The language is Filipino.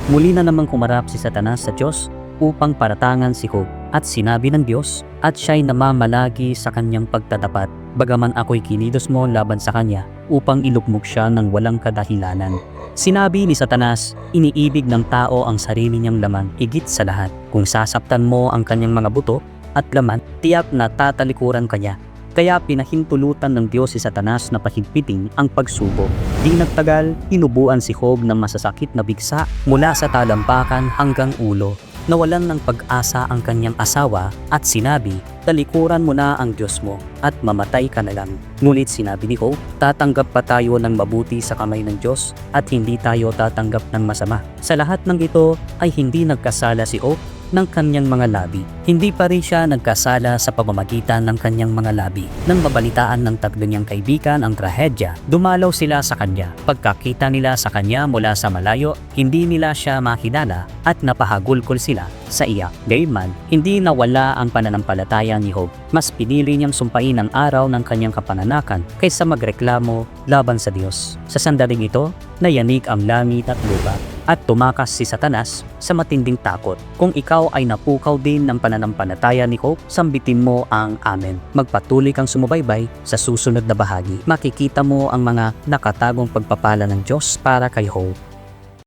Muli na namang kumarap si Satanas sa Diyos upang paratangan si Job, at sinabi ng Diyos, at siya'y namamalagi sa kanyang pagtatapat, bagaman ako'y kinilos mo laban sa kanya upang ilugmok siya ng walang kadahilanan. Sinabi ni Satanas, iniibig ng tao ang sarili niyang laman higit sa lahat. Kung sasaktan mo ang kanyang mga buto at laman, tiyak na tatalikuran kanya. Kaya pinahintulutan ng Diyos si Satanas na pahigpitin ang pagsubok. Di nagtagal, inubuan si Job ng masasakit na bigsa mula sa talampakan hanggang ulo. Nawalan ng pag-asa ang kanyang asawa at sinabi, talikuran mo na ang Diyos mo at mamatay ka na lang. Ngunit sinabi ni Job, tatanggap pa tayo ng mabuti sa kamay ng Diyos at hindi tayo tatanggap ng masama. Sa lahat ng ito ay hindi nagkasala si Job ng kanyang mga labi. Hindi pa rin siya nagkasala sa pamamagitan ng kanyang mga labi. Nang mabalitaan ng tatlo niyang kaibigan ang trahedya, dumalaw sila sa kanya. Pagkakita nila sa kanya mula sa malayo, hindi nila siya makilala at napahagulkol sila sa iyak. Gayunman, hindi nawala ang pananampalataya ni Job. Mas pinili niyang sumpain ang araw ng kanyang kapananakan kaysa magreklamo laban sa Diyos. Sa sandaling ito, nayanig ang langit at lupa at tumakas si Satanas sa matinding takot. Kung ikaw ay napukaw din ng pananampalataya ni Job, sambitin mo ang Amen. Magpatuloy kang sumubaybay sa susunod na bahagi. Makikita mo ang mga nakatagong pagpapala ng Diyos para kay Job.